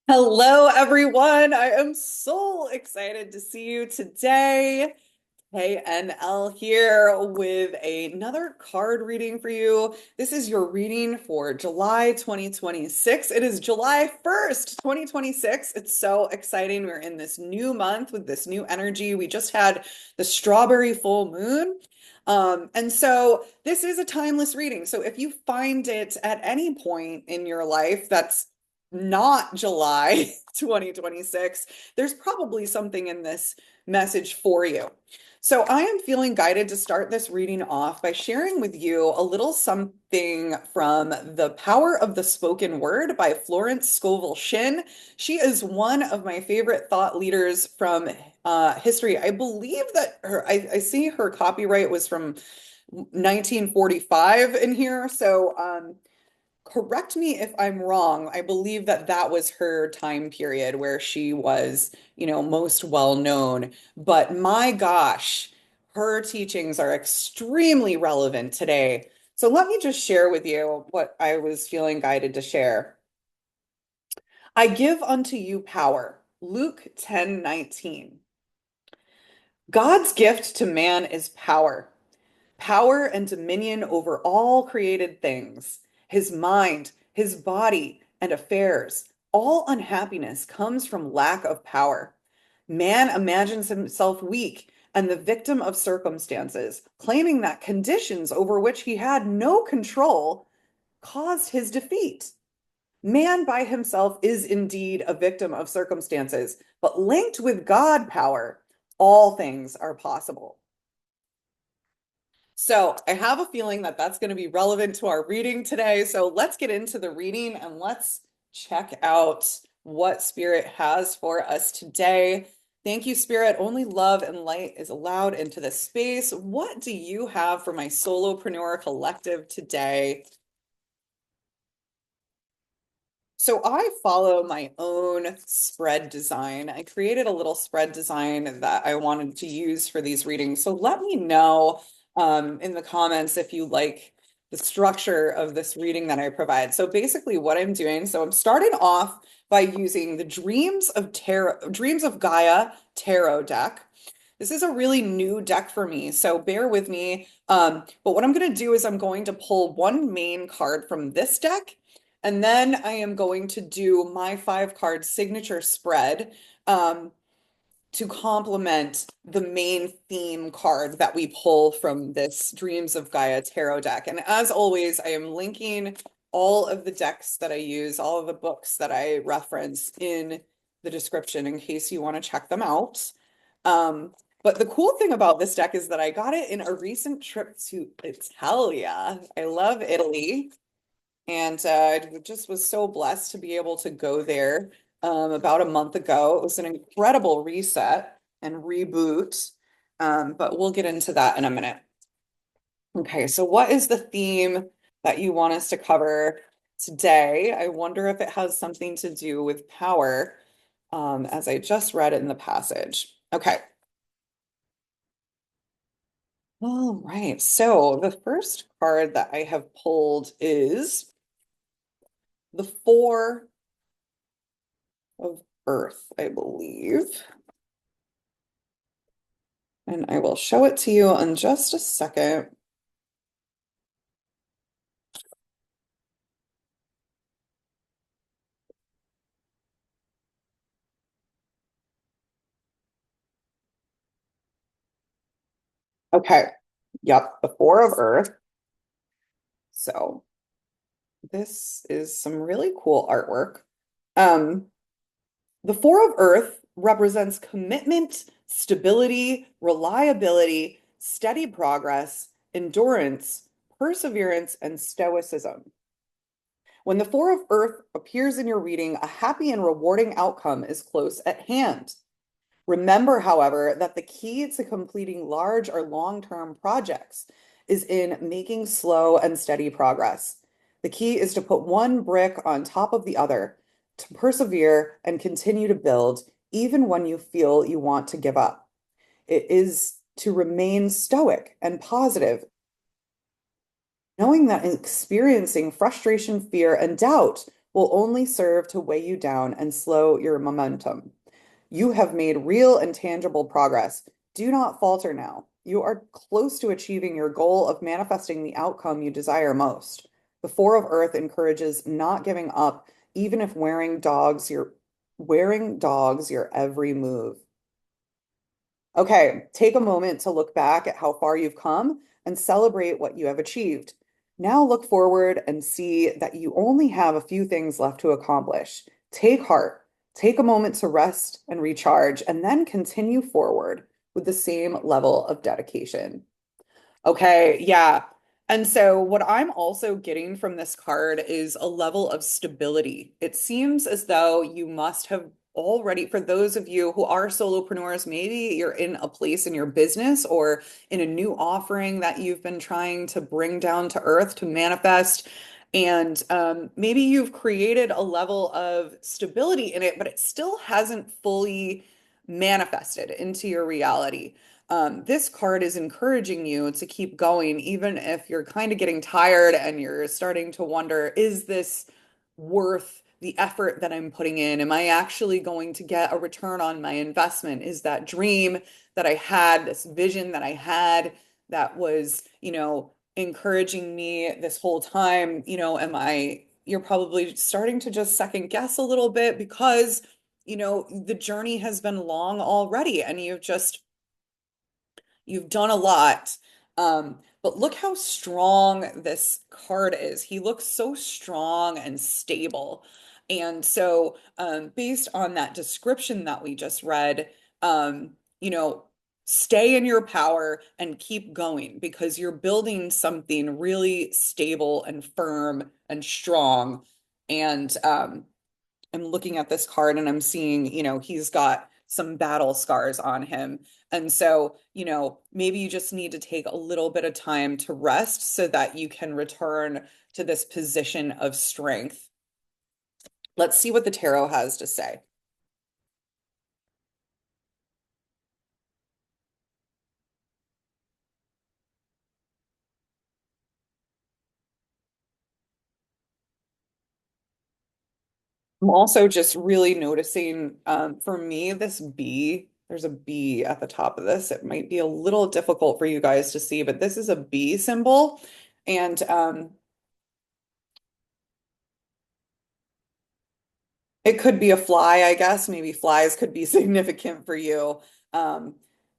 Hello, everyone. I am so excited to see you today. KNL here with another card reading for you. This is your reading for July 2026. It is July 1st, 2026. It's so exciting. We're in this new month with this new energy. We just had the strawberry full moon. And so this is a timeless reading. So if you find it at any point in your life that's not July 2026, there's probably something in this message for you. So I am feeling guided to start this reading off by sharing with you a little something from The Power of the Spoken Word by Florence Scovel Shinn. She is one of my favorite thought leaders from history. I believe that I see her copyright was from 1945 in here. So correct me if I'm wrong. I believe that that was her time period where she was, most well known. But my gosh, her teachings are extremely relevant today. So let me just share with you what I was feeling guided to share. I give unto you power. Luke 10:19. God's gift to man is power. Power and dominion over all created things, his mind, his body, and affairs. All unhappiness comes from lack of power. Man imagines himself weak and the victim of circumstances, claiming that conditions over which he had no control caused his defeat. Man by himself is indeed a victim of circumstances, but linked with God power, all things are possible. So I have a feeling that that's going to be relevant to our reading today. So let's get into the reading and let's check out what Spirit has for us today. Thank you, Spirit. Only love and light is allowed into this space. What do you have for my solopreneur collective today? So I follow my own spread design. I created a little spread design that I wanted to use for these readings. So let me know in the comments if you like the structure of this reading that I provide. So basically what I'm doing, so I'm starting off by using the Dreams of Gaia tarot deck. This is a really new deck for me, so bear with me. But what I'm going to do is I'm going to pull one main card from this deck, and then I am going to do my 5 card signature spread to complement the main theme card that we pull from this Dreams of Gaia tarot deck. And as always, I am linking all of the decks that I use, all of the books that I reference in the description in case you want to check them out. But the cool thing about this deck is that I got it in a recent trip to Italia. I love Italy. And I just was so blessed to be able to go there about a month ago. It was an incredible reset and reboot, but we'll get into that in a minute. Okay, so what is the theme that you want us to cover today? I wonder if it has something to do with power, as I just read in the passage. Okay. All right. So the first card that I have pulled is the Four of Earth, I believe. And I will show it to you in just a second. Okay. Yep, the Four of Earth. So this is some really cool artwork. Um, the Four of Earth represents commitment, stability, reliability, steady progress, endurance, perseverance, and stoicism. When the Four of Earth appears in your reading, a happy and rewarding outcome is close at hand. Remember, however, that the key to completing large or long-term projects is in making slow and steady progress. The key is to put one brick on top of the other, to persevere and continue to build, even when you feel you want to give up. It is to remain stoic and positive, knowing that experiencing frustration, fear, and doubt will only serve to weigh you down and slow your momentum. You have made real and tangible progress. Do not falter now. You are close to achieving your goal of manifesting the outcome you desire most. The Four of Earth encourages not giving up, even if wearing dogs your every move. Okay, take a moment to look back at how far you've come and celebrate what you have achieved. Now look forward and see that you only have a few things left to accomplish. Take heart, take a moment to rest and recharge, and then continue forward with the same level of dedication. Okay, yeah. And so, what I'm also getting from this card is a level of stability. It seems as though you must have already, for those of you who are solopreneurs, maybe you're in a place in your business or in a new offering that you've been trying to bring down to earth to manifest. And maybe you've created a level of stability in it, but it still hasn't fully manifested into your reality. This card is encouraging you to keep going, even if you're kind of getting tired and you're starting to wonder, is this worth the effort that I'm putting in? Am I actually going to get a return on my investment? Is that dream that I had, this vision that I had that was, encouraging me this whole time, you're probably starting to just second guess a little bit because, the journey has been long already and you've done a lot. But look how strong this card is. He looks so strong and stable. And so, based on that description that we just read, you know, stay in your power and keep going because you're building something really stable and firm and strong. And I'm looking at this card and I'm seeing, he's got some battle scars on him. And so, maybe you just need to take a little bit of time to rest so that you can return to this position of strength. Let's see what the tarot has to say. I'm also just really noticing, for me, this bee, there's a bee at the top of this. It might be a little difficult for you guys to see, but this is a bee symbol. And it could be a fly, I guess. Maybe flies could be significant for you. Um,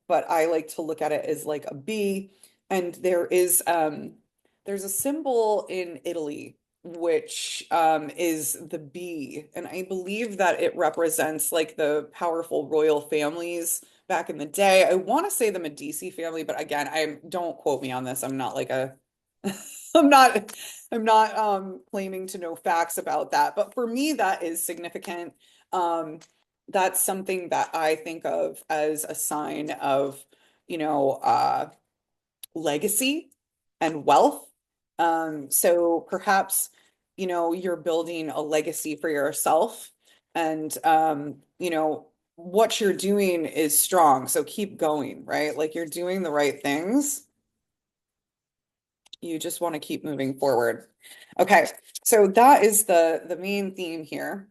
but I like to look at it as like a bee. And there's a symbol in Italy which is the bee. And I believe that it represents like the powerful royal families back in the day. I want to say the Medici family, but again, I don't quote me on this. I'm not like a I'm not I'm not claiming to know facts about that, but for me that is significant. Um that's something that I think of as a sign of, you know, legacy and wealth. So perhaps, you're building a legacy for yourself and what you're doing is strong. So keep going, right? Like you're doing the right things. You just want to keep moving forward. Okay, so that is the main theme here.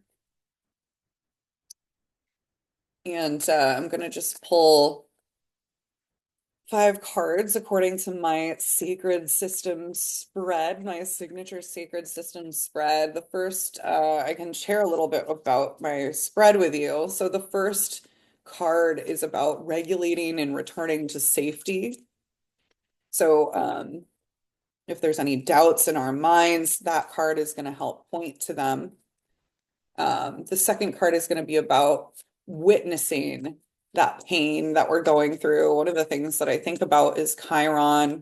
And I'm gonna just pull 5 cards according to my sacred system spread, my signature sacred system spread. The first, I can share a little bit about my spread with you. So the first card is about regulating and returning to safety. So if there's any doubts in our minds, that card is going to help point to them. The second card is going to be about witnessing that pain that we're going through. One of the things that I think about is Chiron's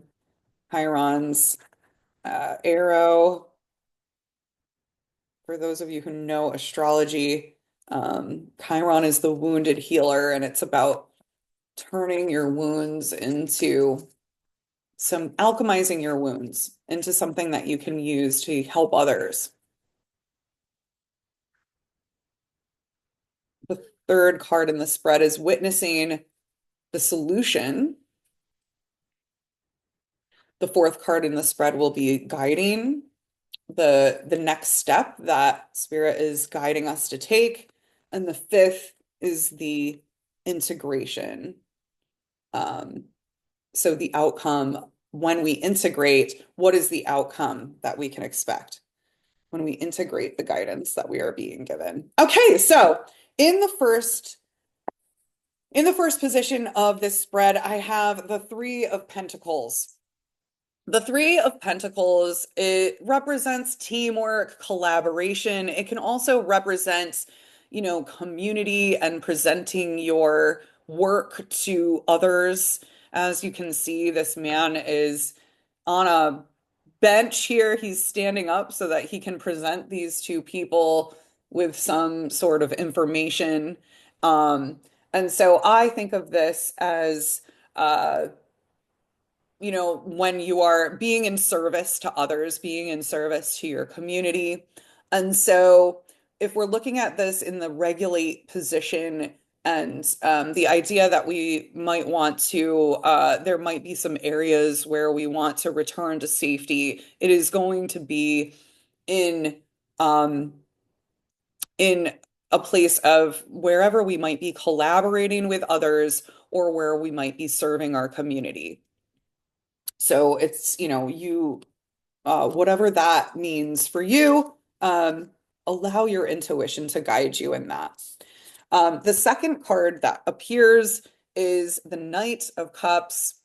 arrow. For those of you who know astrology, Chiron is the wounded healer, and it's about turning your wounds into some alchemizing your wounds into something that you can use to help others. The third card in the spread is witnessing the solution. The fourth card in the spread will be guiding. the next step that spirit is guiding us to take. And the fifth is the integration. Um, so the outcome, when we integrate, what is the outcome that we can expect when we integrate the guidance that we are being given? Okay, so in the first in the first position of this spread, I have the Three of Pentacles. The Three of Pentacles, it represents teamwork, collaboration. It can also represent, community and presenting your work to others. As you can see, this man is on a bench here. He's standing up so that he can present these two people with some sort of information. Um, and so I think of this as when you are being in service to others, being in service to your community. And so, if we're looking at this in the regulate position, and the idea that we might want to, there might be some areas where we want to return to safety, it is going to be in, um, in a place of wherever we might be collaborating with others or where we might be serving our community. So it's, whatever that means for you, allow your intuition to guide you in that. The second card that appears is the Knight of Cups.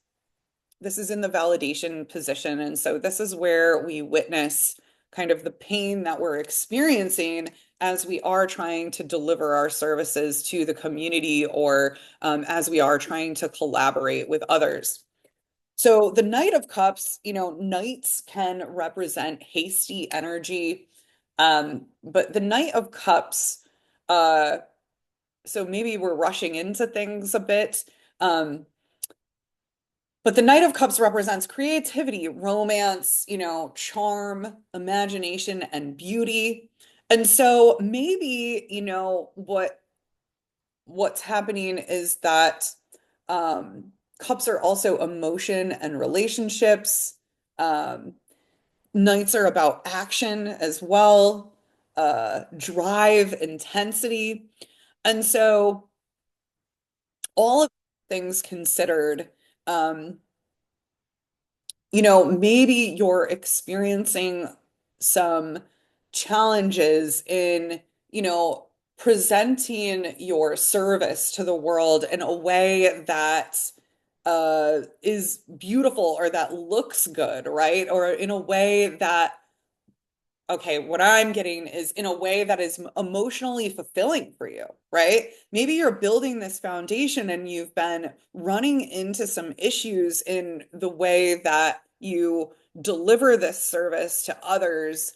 This is in the validation position. And so this is where we witness kind of the pain that we're experiencing as we are trying to deliver our services to the community or as we are trying to collaborate with others. So the Knight of Cups, knights can represent hasty energy. But the Knight of Cups, uh, so maybe we're rushing into things a bit. Um, but the Knight of Cups represents creativity, romance, charm, imagination, and beauty. And so maybe, what's happening is that cups are also emotion and relationships. Um, Knights are about action as well, drive, intensity. And so all of things considered, um, maybe you're experiencing some challenges in, presenting your service to the world in a way that is beautiful or that looks good, right? Or in a way that okay, what I'm getting is in a way that is emotionally fulfilling for you, right? Maybe you're building this foundation and you've been running into some issues in the way that you deliver this service to others,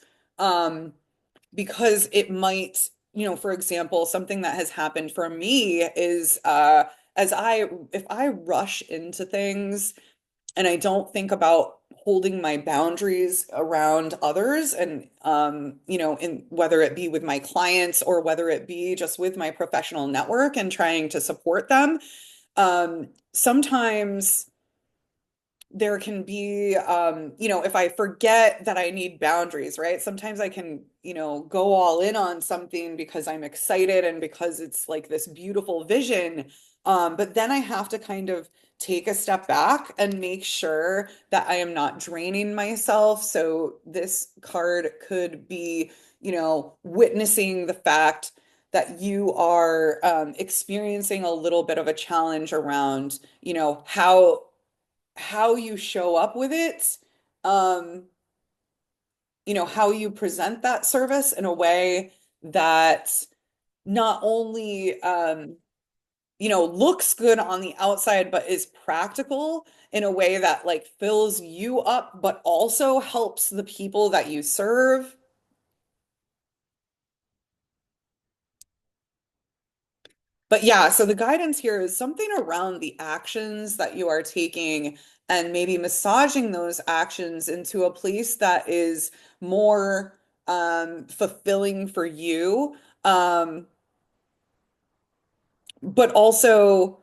because it might, for example, something that has happened for me is if I rush into things and I don't think about holding my boundaries around others and in whether it be with my clients or whether it be just with my professional network and trying to support them. Sometimes there can be if I forget that I need boundaries, right? Sometimes I can, go all in on something because I'm excited and because it's like this beautiful vision. But then I have to kind of take a step back and make sure that I am not draining myself. So this card could be, witnessing the fact that you are experiencing a little bit of a challenge around, how you show up with it, um, how you present that service in a way that not only looks good on the outside, but is practical in a way that like fills you up, but also helps the people that you serve. But yeah, so the guidance here is something around the actions that you are taking and maybe massaging those actions into a place that is more fulfilling for you, but also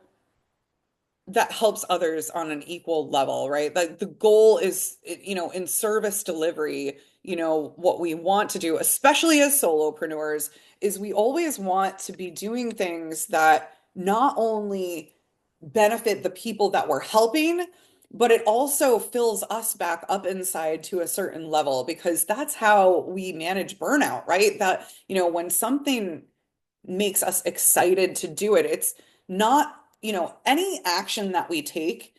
that helps others on an equal level, right? Like the goal is, in service delivery, what we want to do, especially as solopreneurs, is we always want to be doing things that not only benefit the people that we're helping, but it also fills us back up inside to a certain level because that's how we manage burnout, right? That, when something makes us excited to do it, it's not, any action that we take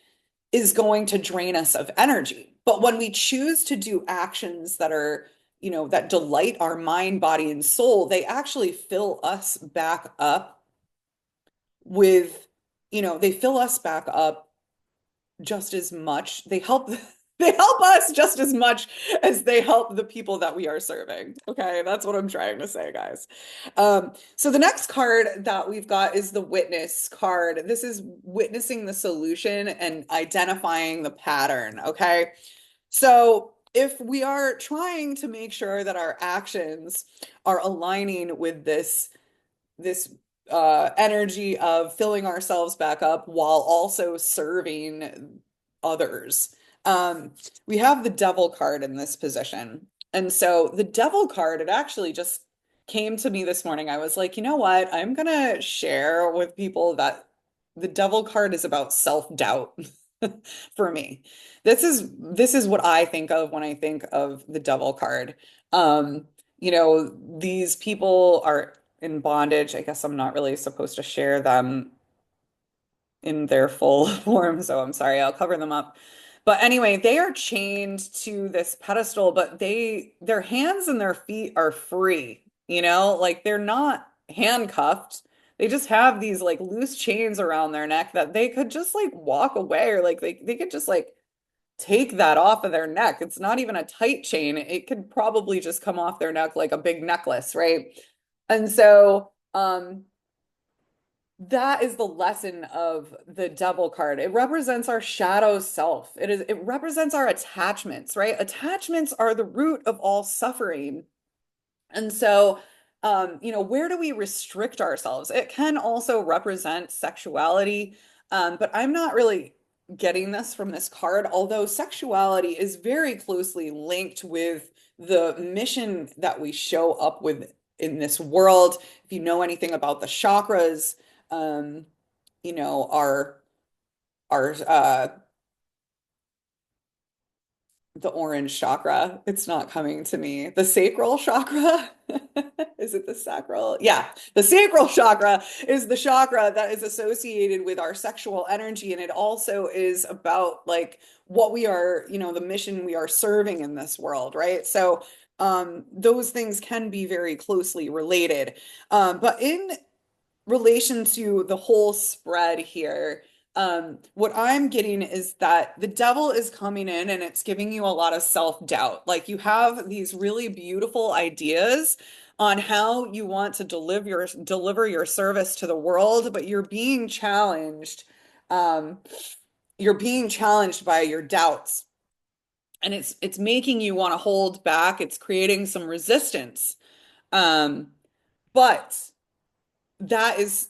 is going to drain us of energy. But when we choose to do actions that are, that delight our mind, body, and soul, they actually fill us back up with, they fill us back up just as much. They help they help us just as much as they help the people that we are serving. Okay, that's what I'm trying to say, guys. So the next card that we've got is the witness card. This is witnessing the solution and identifying the pattern. Okay. So if we are trying to make sure that our actions are aligning with this energy of filling ourselves back up while also serving others. Um, we have the devil card in this position. And so the devil card, it actually just came to me this morning. I was like, you know what? I'm gonna share with people that the devil card is about self-doubt for me. This is what I think of when I think of the devil card. These people are in bondage. I guess I'm not really supposed to share them in their full form, so I'm sorry, I'll cover them up. But anyway, they are chained to this pedestal, but their hands and their feet are free, like they're not handcuffed. They just have these like loose chains around their neck that they could just like walk away or like they could just like take that off of their neck. It's not even a tight chain. It could probably just come off their neck like a big necklace, right? And so, that is the lesson of the devil card. It represents our shadow self. It represents our attachments, right? Attachments are the root of all suffering. And so, where do we restrict ourselves? It can also represent sexuality, but I'm not really getting this from this card, although sexuality is very closely linked with the mission that we show up with in this world. If you know anything about the chakras, um, our the orange chakra. It's not coming to me. The sacral chakra. Is it the sacral? Yeah, the sacral chakra is the chakra that is associated with our sexual energy. And it also is about like what we are, the mission we are serving in this world, right? So those things can be very closely related. But in relation to the whole spread here, what I'm getting is that the devil is coming in and it's giving you a lot of self-doubt. Like you have these really beautiful ideas on how you want to deliver your service to the world, but you're being challenged. Um, you're being challenged by your doubts, and it's making you want to hold back. It's creating some resistance. Um, but that's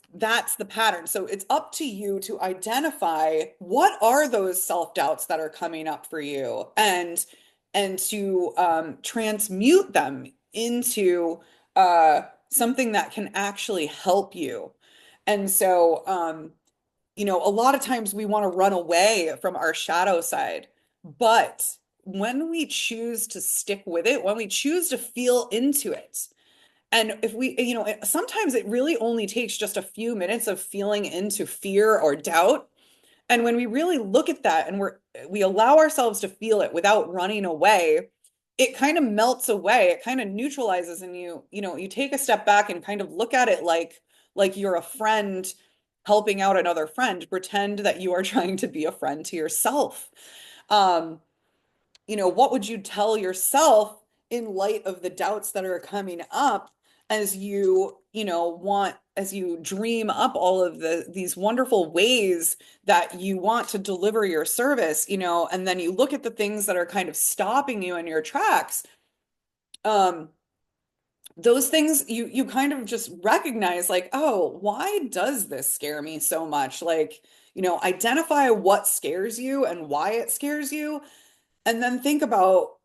the pattern. So it's up to you to identify what are those self-doubts that are coming up for you and to transmute them into something that can actually help you. And so a lot of times we want to run away from our shadow side, but when we choose to stick with it, when we choose to feel into it, and if we, sometimes it really only takes just a few minutes of feeling into fear or doubt. And when we really look at that and we allow ourselves to feel it without running away, it kind of melts away. It kind of neutralizes and you take a step back and kind of look at it like you're a friend helping out another friend. Pretend that you are trying to be a friend to yourself. Um, what would you tell yourself in light of the doubts that are coming up as as you dream up all of these wonderful ways that you want to deliver your service, and then you look at the things that are kind of stopping you in your tracks. Those things you kind of just recognize like, oh, why does this scare me so much? Like, identify what scares you and why it scares you, and then think about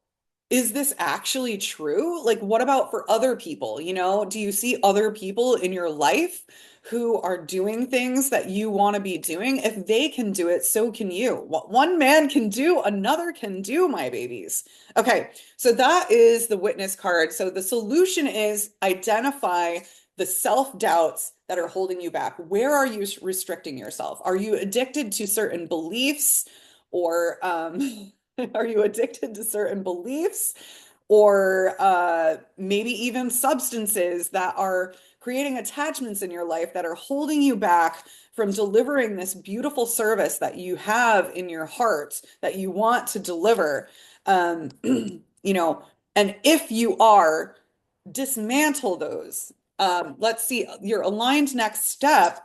is this actually true? Like, what about for other people? You know, do you see other people in your life who are doing things that you want to be doing? If they can do it, so can you. What one man can do, another can do, my babies. Okay, so that is the witness card. So the solution is identify the self-doubts that are holding you back. Where are you restricting yourself? Are you addicted to certain beliefs or are you addicted to certain beliefs or maybe even substances that are creating attachments in your life that are holding you back from delivering this beautiful service that you have in your heart that you want to deliver? You know, and if you are, dismantle those. Let's see your aligned next step,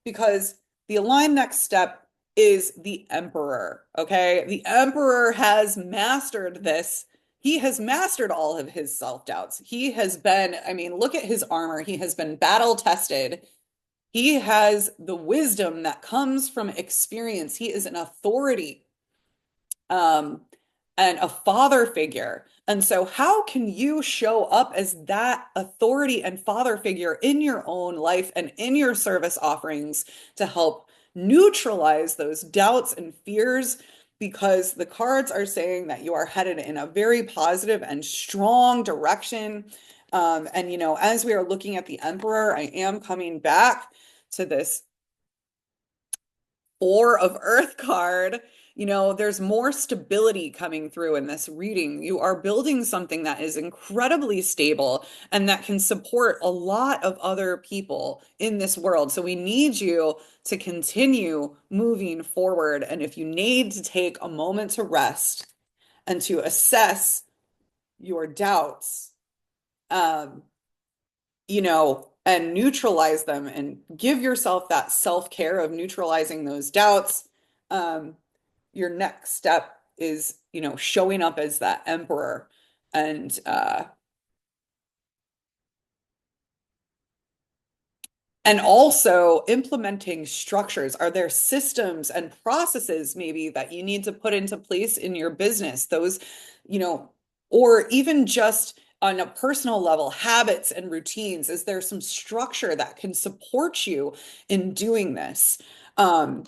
because the aligned next step is the emperor. Okay. The emperor has mastered this. He has mastered all of his self-doubts. He has been, I mean, look at his armor. He has been battle tested. He has the wisdom that comes from experience. He is an authority, um, and a father figure. And so, how can you show up as that authority and father figure in your own life and in your service offerings to help neutralize those doubts and fears? Because the cards are saying that you are headed in a very positive and strong direction. And, you know, as we are looking at the Emperor, I am coming back to this Four of Earth card. You know, there's more stability coming through in this reading. You are building something that is incredibly stable and that can support a lot of other people in this world. So we need you to continue moving forward. And if you need to take a moment to rest and to assess your doubts, um, you know, and neutralize them and give yourself that self-care of neutralizing those doubts. Um, your next step is, you know, showing up as that emperor and also implementing structures. Are there systems and processes maybe that you need to put into place in your business? Those, you know, or even just on a personal level, habits and routines. Is there some structure that can support you in doing this? Um,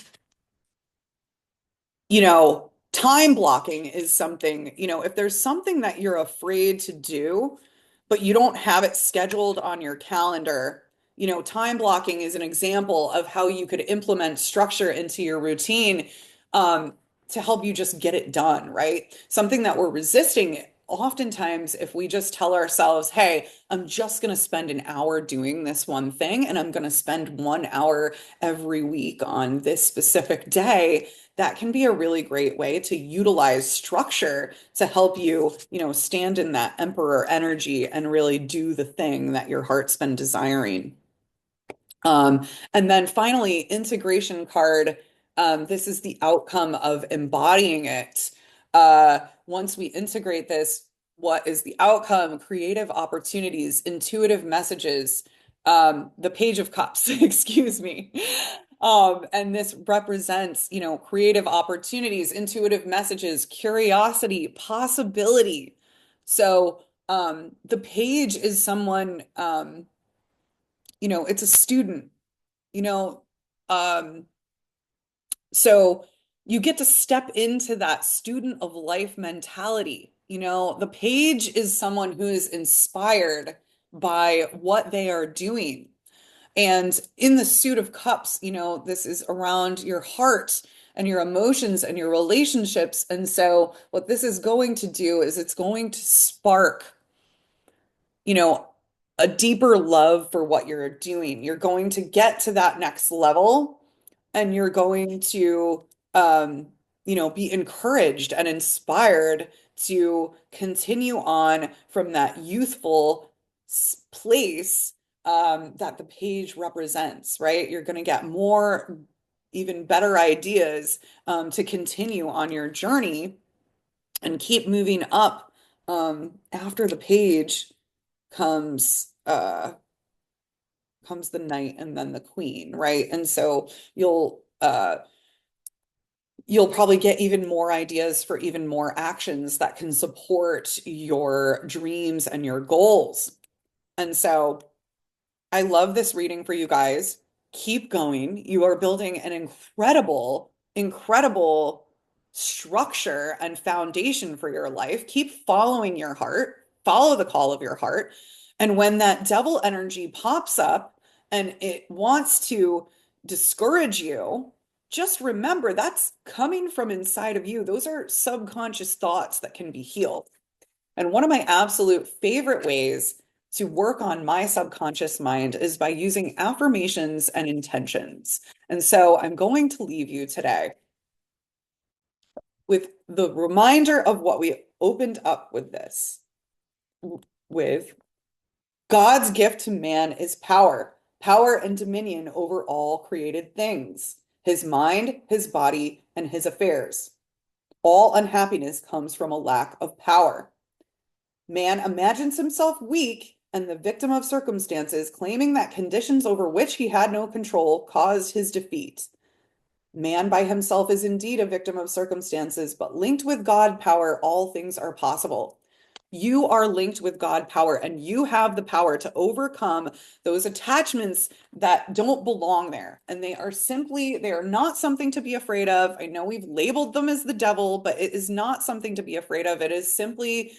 you know, time blocking is something, you know, if there's something that you're afraid to do, but you don't have it scheduled on your calendar, you know, time blocking is an example of how you could implement structure into your routine, to help you just get it done, right? Something that we're resisting oftentimes if we just tell ourselves, hey, I'm just going to spend an hour doing this one thing and I'm going to spend 1 hour every week on this specific day, that can be a really great way to utilize structure to help you, you know, stand in that emperor energy and really do the thing that your heart's been desiring. And then finally, integration card. This is the outcome of embodying it. Once we integrate this, what is the outcome? Creative opportunities, intuitive messages, the Page of Cups, excuse me. And this represents, you know, creative opportunities, intuitive messages, curiosity, possibility. So, the page is someone, you know, it's a student, you know, um, so you get to step into that student of life mentality. You know, the page is someone who is inspired by what they are doing. And in the suit of cups, you know, this is around your heart and your emotions and your relationships. And so what this is going to do is it's going to spark, you know, a deeper love for what you're doing. You're going to get to that next level and you're going to, um, you know, be encouraged and inspired to continue on from that youthful place, that the page represents, right? You're going to get more, even better ideas, to continue on your journey and keep moving up. After the page comes comes the knight and then the queen, right? And so you'll you'll probably get even more ideas for even more actions that can support your dreams and your goals. And so I love this reading for you guys. Keep going. You are building an incredible, incredible structure and foundation for your life. Keep following your heart, follow the call of your heart. And when that devil energy pops up and it wants to discourage you, just remember that's coming from inside of you. Those are subconscious thoughts that can be healed. And one of my absolute favorite ways to work on my subconscious mind is by using affirmations and intentions. And so I'm going to leave you today with the reminder of what we opened up with this with God's gift to man is power, power and dominion over all created things, his mind, his body, and his affairs. All unhappiness comes from a lack of power. Man imagines himself weak and the victim of circumstances, claiming that conditions over which he had no control caused his defeat. Man by himself is indeed a victim of circumstances, but linked with God power, all things are possible. You are linked with God power, and you have the power to overcome those attachments that don't belong there. And they are not something to be afraid of. I know we've labeled them as the devil, but it is not something to be afraid of. It is simply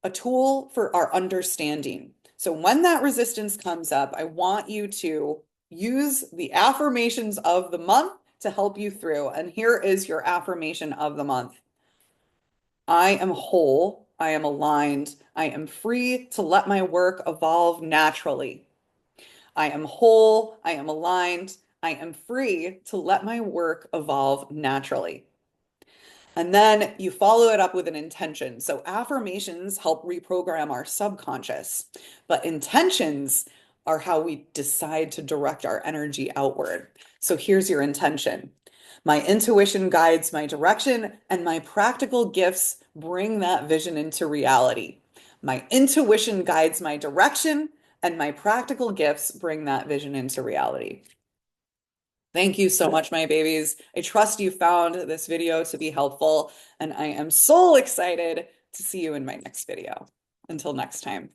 a tool for our understanding. So when that resistance comes up, I want you to use the affirmations of the month to help you through. And here is your affirmation of the month. I am whole. I am aligned. I am free to let my work evolve naturally. I am whole. I am aligned. I am free to let my work evolve naturally. And then you follow it up with an intention. So affirmations help reprogram our subconscious, but intentions are how we decide to direct our energy outward. So here's your intention. My intuition guides my direction, and my practical gifts bring that vision into reality. My intuition guides my direction, and my practical gifts bring that vision into reality. Thank you so much, my babies. I trust you found this video to be helpful, and I am so excited to see you in my next video. Until next time.